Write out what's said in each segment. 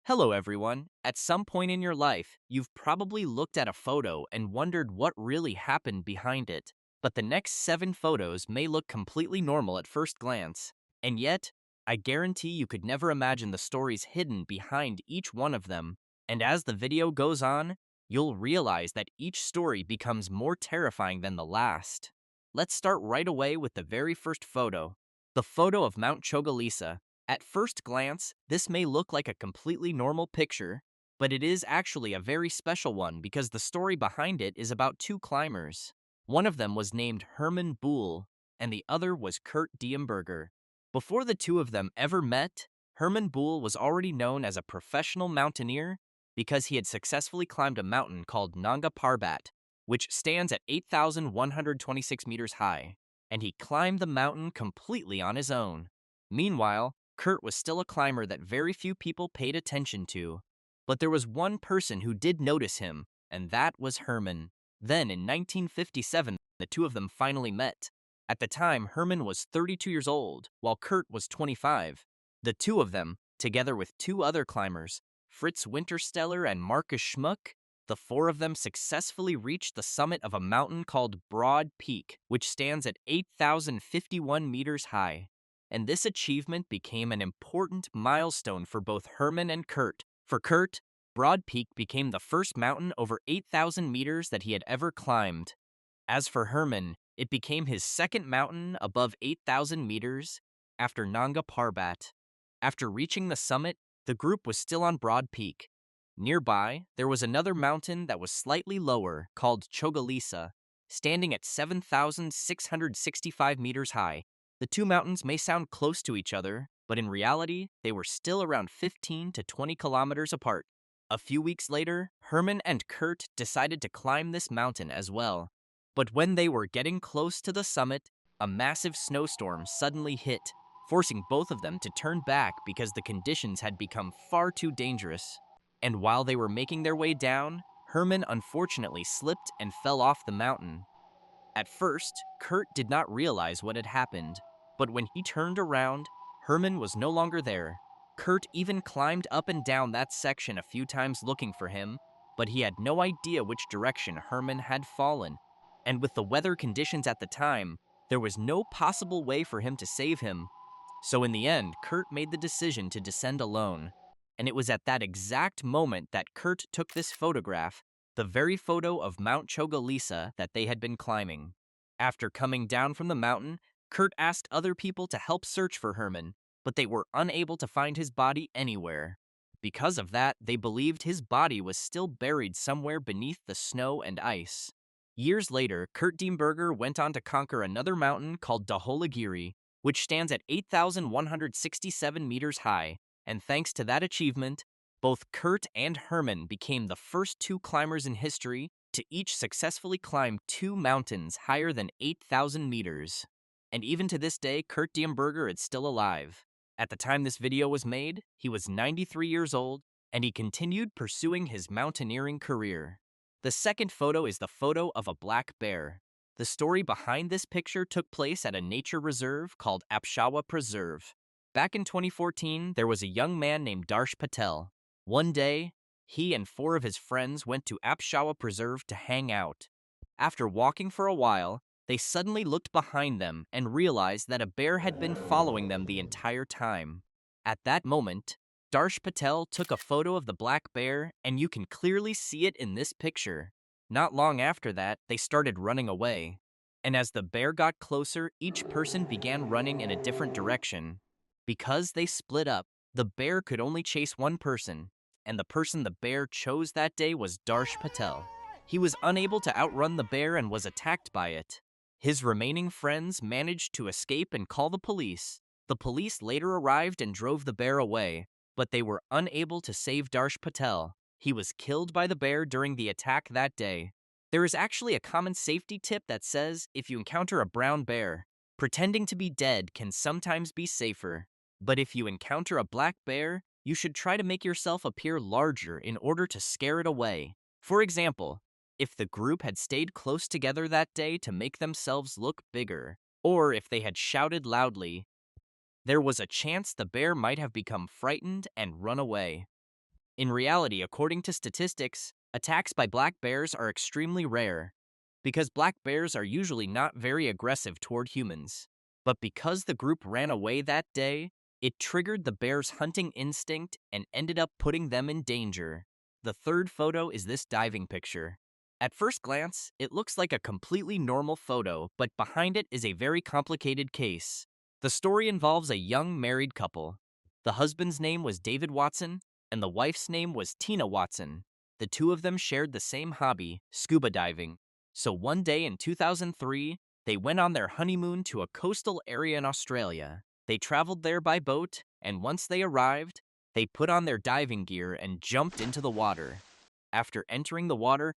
Hello, everyone. At some point in your life, you've probably looked at a photo and wondered what really happened behind it. But the next 7 photos may look completely normal at first glance. And yet, I guarantee you could never imagine the stories hidden behind each one of them. And as the video goes on, you'll realize that each story becomes more terrifying than the last. Let's start right away with the very first photo, the photo of Mount Chogolisa. At first glance, this may look like a completely normal picture, but it is actually a very special one because the story behind it is about 2 climbers. One of them was named Hermann Buhl, and the other was Kurt Diemberger. Before the two of them ever met, Hermann Buhl was already known as a professional mountaineer because he had successfully climbed a mountain called Nanga Parbat, which stands at 8,126 meters high, and he climbed the mountain completely on his own. Meanwhile, Kurt was still a climber that very few people paid attention to. But there was one person who did notice him, and that was Hermann. Then, in 1957, the two of them finally met. At the time, Hermann was 32 years old, while Kurt was 25. The two of them, together with 2 other climbers, Fritz Wintersteller and Markus Schmuck, the 4 of them successfully reached the summit of a mountain called Broad Peak, which stands at 8,051 meters high. And this achievement became an important milestone for both Hermann and Kurt. For Kurt, Broad Peak became the first mountain over 8,000 meters that he had ever climbed. As for Hermann, it became his second mountain above 8,000 meters after Nanga Parbat. After reaching the summit, the group was still on Broad Peak. Nearby, there was another mountain that was slightly lower called Chogolisa, standing at 7,665 meters high. The two mountains may sound close to each other, but in reality, they were still around 15 to 20 kilometers apart. A few weeks later, Hermann and Kurt decided to climb this mountain as well. But when they were getting close to the summit, a massive snowstorm suddenly hit, forcing both of them to turn back because the conditions had become far too dangerous. And while they were making their way down, Hermann unfortunately slipped and fell off the mountain. At first, Kurt did not realize what had happened, but when he turned around, Hermann was no longer there. Kurt even climbed up and down that section a few times looking for him, but he had no idea which direction Hermann had fallen. And with the weather conditions at the time, there was no possible way for him to save him. So in the end, Kurt made the decision to descend alone. And it was at that exact moment that Kurt took this photograph, the very photo of Mount Chogolisa that they had been climbing. After coming down from the mountain, Kurt asked other people to help search for Hermann, but they were unable to find his body anywhere. Because of that, they believed his body was still buried somewhere beneath the snow and ice. Years later, Kurt Diemberger went on to conquer another mountain called Dhaulagiri, which stands at 8,167 meters high, and thanks to that achievement, both Kurt and Hermann became the first 2 climbers in history to each successfully climb 2 mountains higher than 8,000 meters. And even to this day, Kurt Diemberger is still alive. At the time this video was made, he was 93 years old, and he continued pursuing his mountaineering career. The second photo is the photo of a black bear. The story behind this picture took place at a nature reserve called Apshawa Preserve. Back in 2014, there was a young man named Darsh Patel. One day, he and 4 of his friends went to Apshawa Preserve to hang out. After walking for a while, they suddenly looked behind them and realized that a bear had been following them the entire time. At that moment, Darsh Patel took a photo of the black bear, and you can clearly see it in this picture. Not long after that, they started running away. And as the bear got closer, each person began running in a different direction. Because they split up, the bear could only chase one person, and the person the bear chose that day was Darsh Patel. He was unable to outrun the bear and was attacked by it. His remaining friends managed to escape and call the police. The police later arrived and drove the bear away, but they were unable to save Darsh Patel. He was killed by the bear during the attack that day. There is actually a common safety tip that says if you encounter a brown bear, pretending to be dead can sometimes be safer. But if you encounter a black bear, you should try to make yourself appear larger in order to scare it away. For example, if the group had stayed close together that day to make themselves look bigger, or if they had shouted loudly, there was a chance the bear might have become frightened and run away. In reality, according to statistics, attacks by black bears are extremely rare because black bears are usually not very aggressive toward humans. But because the group ran away that day, it triggered the bears' hunting instinct and ended up putting them in danger. The third photo is this diving picture. At first glance, it looks like a completely normal photo, but behind it is a very complicated case. The story involves a young married couple. The husband's name was David Watson, and the wife's name was Tina Watson. The two of them shared the same hobby, scuba diving. So one day in 2003, they went on their honeymoon to a coastal area in Australia. They traveled there by boat, and once they arrived, they put on their diving gear and jumped into the water. After entering the water,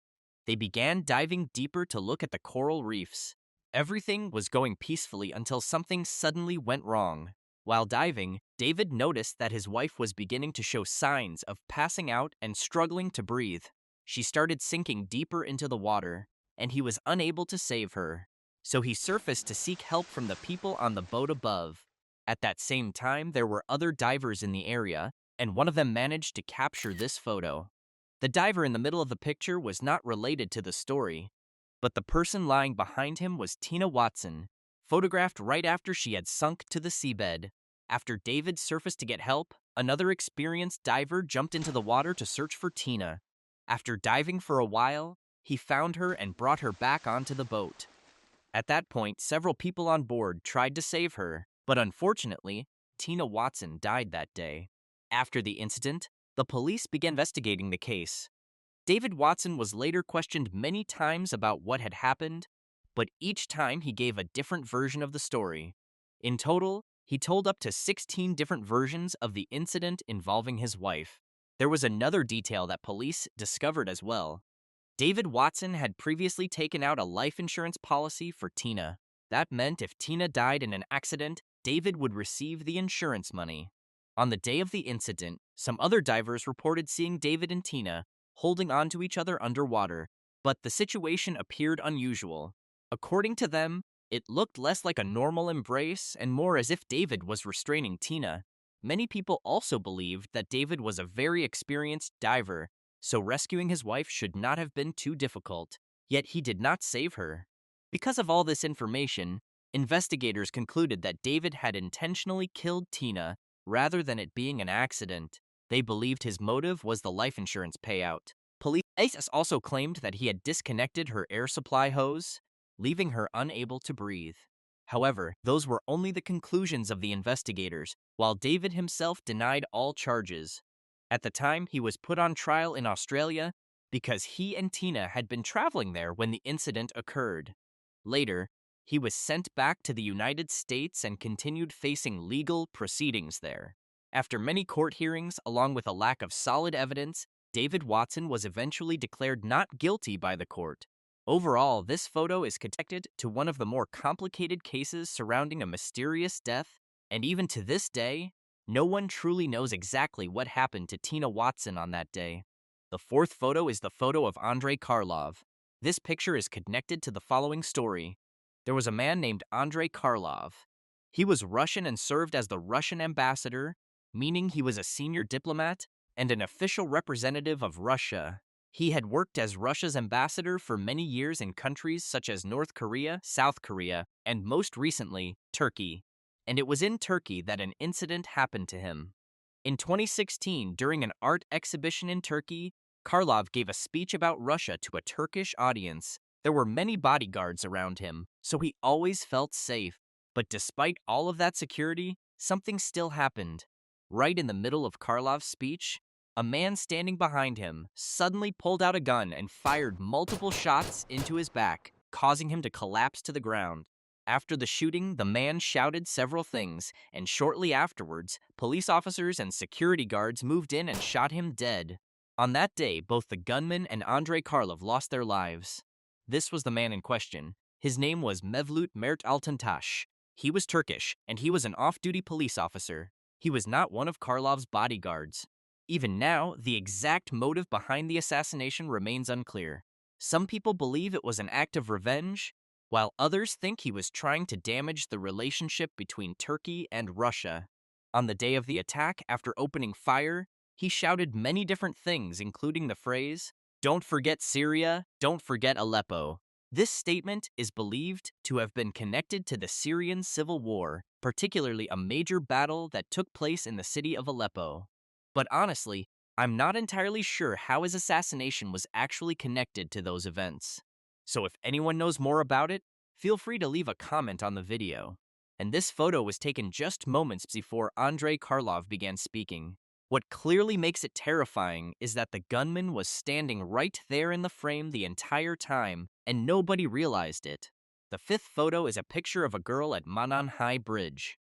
they began diving deeper to look at the coral reefs. Everything was going peacefully until something suddenly went wrong. While diving, David noticed that his wife was beginning to show signs of passing out and struggling to breathe. She started sinking deeper into the water, and he was unable to save her. So he surfaced to seek help from the people on the boat above. At that same time, there were other divers in the area, and one of them managed to capture this photo. The diver in the middle of the picture was not related to the story, but the person lying behind him was Tina Watson, photographed right after she had sunk to the seabed. After David surfaced to get help, another experienced diver jumped into the water to search for Tina. After diving for a while, he found her and brought her back onto the boat. At that point, several people on board tried to save her, but unfortunately, Tina Watson died that day. After the incident, the police began investigating the case. David Watson was later questioned many times about what had happened, but each time he gave a different version of the story. In total, he told up to 16 different versions of the incident involving his wife. There was another detail that police discovered as well. David Watson had previously taken out a life insurance policy for Tina. That meant if Tina died in an accident, David would receive the insurance money. On the day of the incident, some other divers reported seeing David and Tina holding on to each other underwater, but the situation appeared unusual. According to them, it looked less like a normal embrace and more as if David was restraining Tina. Many people also believed that David was a very experienced diver, so rescuing his wife should not have been too difficult, yet he did not save her. Because of all this information, investigators concluded that David had intentionally killed Tina rather than it being an accident. They believed his motive was the life insurance payout. Police also claimed that he had disconnected her air supply hose, leaving her unable to breathe. However, those were only the conclusions of the investigators, while David himself denied all charges. At the time, he was put on trial in Australia because he and Tina had been traveling there when the incident occurred. Later, he was sent back to the United States and continued facing legal proceedings there. After many court hearings, along with a lack of solid evidence, David Watson was eventually declared not guilty by the court. Overall, this photo is connected to one of the more complicated cases surrounding a mysterious death, and even to this day, no one truly knows exactly what happened to Tina Watson on that day. The fourth photo is the photo of Andrei Karlov. This picture is connected to the following story. There was a man named Andrei Karlov. He was Russian and served as the Russian ambassador, meaning he was a senior diplomat and an official representative of Russia. He had worked as Russia's ambassador for many years in countries such as North Korea, South Korea, and most recently, Turkey. And it was in Turkey that an incident happened to him. In 2016, during an art exhibition in Turkey, Karlov gave a speech about Russia to a Turkish audience. There were many bodyguards around him, so he always felt safe. But despite all of that security, something still happened. Right in the middle of Karlov's speech, a man standing behind him suddenly pulled out a gun and fired multiple shots into his back, causing him to collapse to the ground. After the shooting, the man shouted several things, and shortly afterwards, police officers and security guards moved in and shot him dead. On that day, both the gunman and Andrei Karlov lost their lives. This was the man in question. His name was Mevlut Mert Altantash. He was Turkish, and he was an off-duty police officer. He was not one of Karlov's bodyguards. Even now, the exact motive behind the assassination remains unclear. Some people believe it was an act of revenge, while others think he was trying to damage the relationship between Turkey and Russia. On the day of the attack, after opening fire, he shouted many different things, including the phrase, "Don't forget Syria, don't forget Aleppo." This statement is believed to have been connected to the Syrian civil war, particularly a major battle that took place in the city of Aleppo. But honestly, I'm not entirely sure how his assassination was actually connected to those events. So if anyone knows more about it, feel free to leave a comment on the video. And this photo was taken just moments before Andrei Karlov began speaking. What clearly makes it terrifying is that the gunman was standing right there in the frame the entire time, and nobody realized it. The fifth photo is a picture of a girl at Monon High Bridge.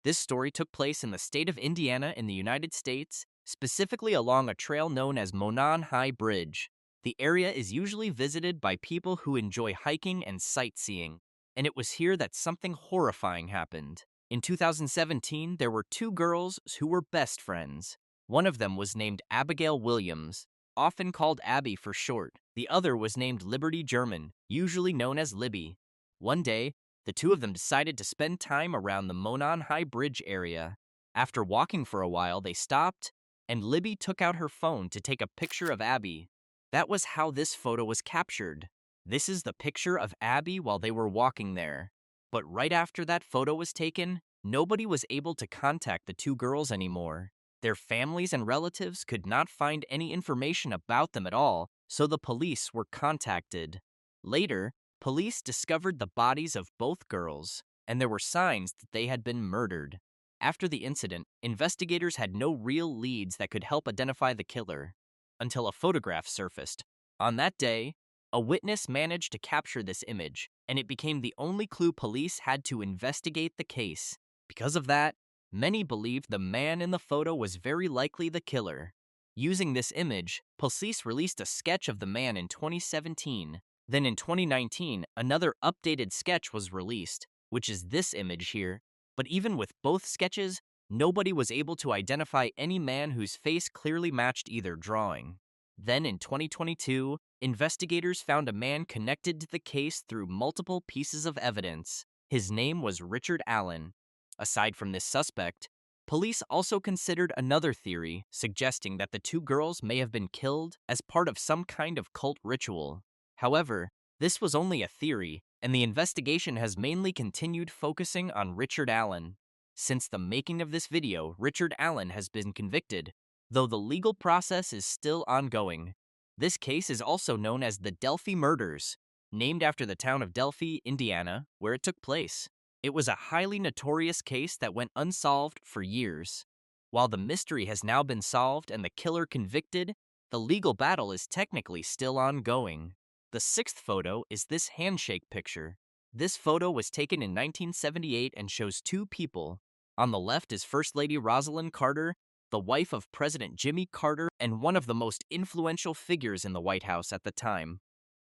This story took place in the state of Indiana in the United States, specifically along a trail known as Monon High Bridge. The area is usually visited by people who enjoy hiking and sightseeing, and it was here that something horrifying happened. In 2017, there were two girls who were best friends. One of them was named Abigail Williams, often called Abby for short. The other was named Liberty German, usually known as Libby. One day, the two of them decided to spend time around the Monon High Bridge area. After walking for a while, they stopped, and Libby took out her phone to take a picture of Abby. That was how this photo was captured. This is the picture of Abby while they were walking there. But right after that photo was taken, nobody was able to contact the two girls anymore. Their families and relatives could not find any information about them at all, so the police were contacted. Later, police discovered the bodies of both girls, and there were signs that they had been murdered. After the incident, investigators had no real leads that could help identify the killer, until a photograph surfaced. On that day, a witness managed to capture this image, and it became the only clue police had to investigate the case. Because of that, many believed the man in the photo was very likely the killer. Using this image, police released a sketch of the man in 2017. Then in 2019, another updated sketch was released, which is this image here. But even with both sketches, nobody was able to identify any man whose face clearly matched either drawing. Then in 2022, investigators found a man connected to the case through multiple pieces of evidence. His name was Richard Allen. Aside from this suspect, police also considered another theory, suggesting that the two girls may have been killed as part of some kind of cult ritual. However, this was only a theory, and the investigation has mainly continued focusing on Richard Allen. Since the making of this video, Richard Allen has been convicted, though the legal process is still ongoing. This case is also known as the Delphi Murders, named after the town of Delphi, Indiana, where it took place. It was a highly notorious case that went unsolved for years. While the mystery has now been solved and the killer convicted, the legal battle is technically still ongoing. The sixth photo is this handshake picture. This photo was taken in 1978 and shows two people. On the left is First Lady Rosalind Carter, the wife of President Jimmy Carter and one of the most influential figures in the White House at the time.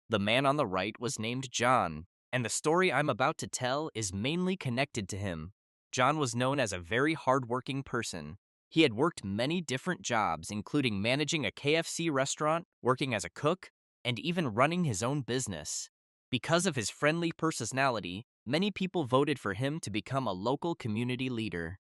The man on the right was named John, and the story I'm about to tell is mainly connected to him. John was known as a very hardworking person. He had worked many different jobs, including managing a KFC restaurant, working as a cook, and even running his own business. Because of his friendly personality, many people voted for him to become a local community leader.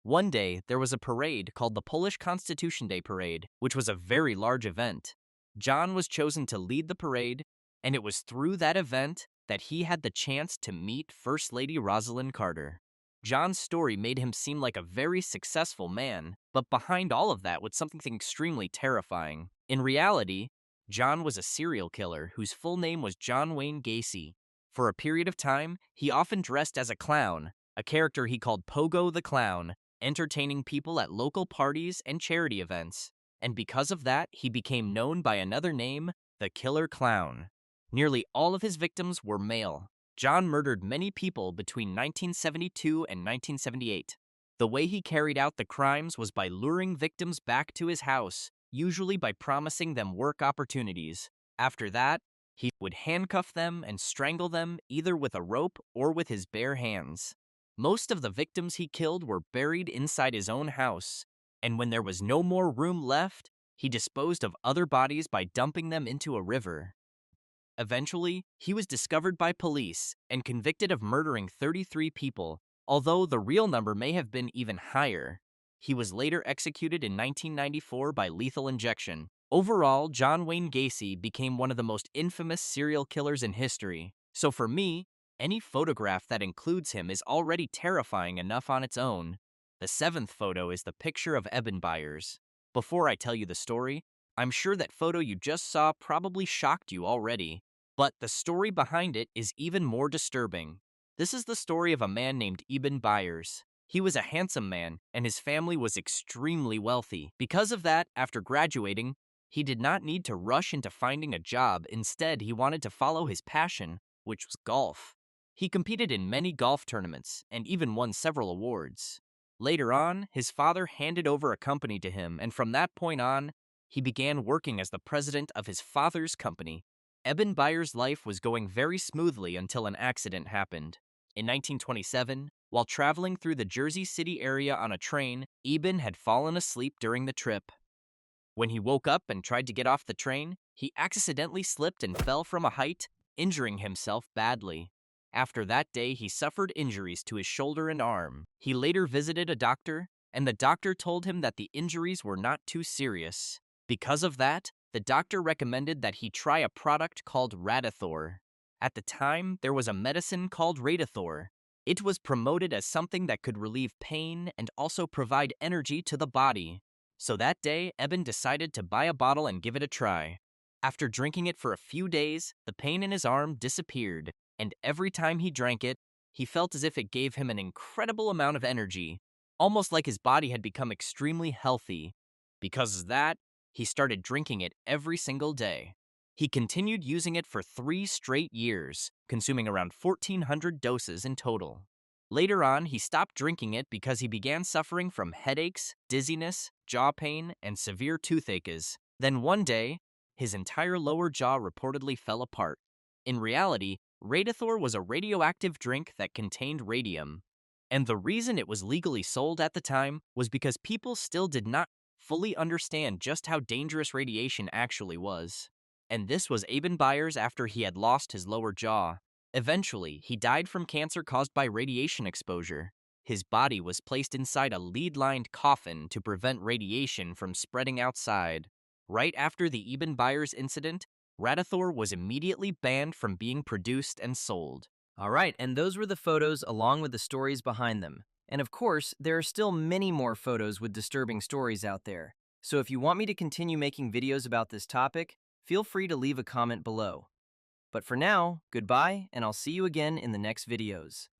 One day, there was a parade called the Polish Constitution Day Parade, which was a very large event. John was chosen to lead the parade, and it was through that event that he had the chance to meet First Lady Rosalind Carter. John's story made him seem like a very successful man, but behind all of that was something extremely terrifying. In reality, John was a serial killer whose full name was John Wayne Gacy. For a period of time, he often dressed as a clown, a character he called Pogo the Clown, entertaining people at local parties and charity events. And because of that, he became known by another name, the Killer Clown. Nearly all of his victims were male. John murdered many people between 1972 and 1978. The way he carried out the crimes was by luring victims back to his house, usually by promising them work opportunities. After that, he would handcuff them and strangle them either with a rope or with his bare hands. Most of the victims he killed were buried inside his own house, and when there was no more room left, he disposed of other bodies by dumping them into a river. Eventually, he was discovered by police and convicted of murdering 33 people, although the real number may have been even higher. He was later executed in 1994 by lethal injection. Overall, John Wayne Gacy became one of the most infamous serial killers in history. So for me, any photograph that includes him is already terrifying enough on its own. The seventh photo is the picture of Eben Byers. Before I tell you the story, I'm sure that photo you just saw probably shocked you already. But the story behind it is even more disturbing. This is the story of a man named Eben Byers. He was a handsome man, and his family was extremely wealthy. Because of that, after graduating, he did not need to rush into finding a job. Instead, he wanted to follow his passion, which was golf. He competed in many golf tournaments and even won several awards. Later on, his father handed over a company to him, and from that point on, he began working as the president of his father's company. Eben Byers' life was going very smoothly until an accident happened. In 1927, while traveling through the Jersey City area on a train, Eben had fallen asleep during the trip. When he woke up and tried to get off the train, he accidentally slipped and fell from a height, injuring himself badly. After that day, he suffered injuries to his shoulder and arm. He later visited a doctor, and the doctor told him that the injuries were not too serious. Because of that, the doctor recommended that he try a product called Radithor. At the time, there was a medicine called Radithor. It was promoted as something that could relieve pain and also provide energy to the body. So that day, Eben decided to buy a bottle and give it a try. After drinking it for a few days, the pain in his arm disappeared, and every time he drank it, he felt as if it gave him an incredible amount of energy, almost like his body had become extremely healthy. Because of that, he started drinking it every single day. He continued using it for 3 straight years, consuming around 1,400 doses in total. Later on, he stopped drinking it because he began suffering from headaches, dizziness, jaw pain, and severe toothaches. Then one day, his entire lower jaw reportedly fell apart. In reality, Radithor was a radioactive drink that contained radium. And the reason it was legally sold at the time was because people still did not fully understand just how dangerous radiation actually was. And this was Eben Byers after he had lost his lower jaw. Eventually, he died from cancer caused by radiation exposure. His body was placed inside a lead-lined coffin to prevent radiation from spreading outside. Right after the Eben Byers incident, Radithor was immediately banned from being produced and sold. All right, and those were the photos along with the stories behind them. And of course, there are still many more photos with disturbing stories out there. So if you want me to continue making videos about this topic, feel free to leave a comment below. But for now, goodbye, and I'll see you again in the next videos.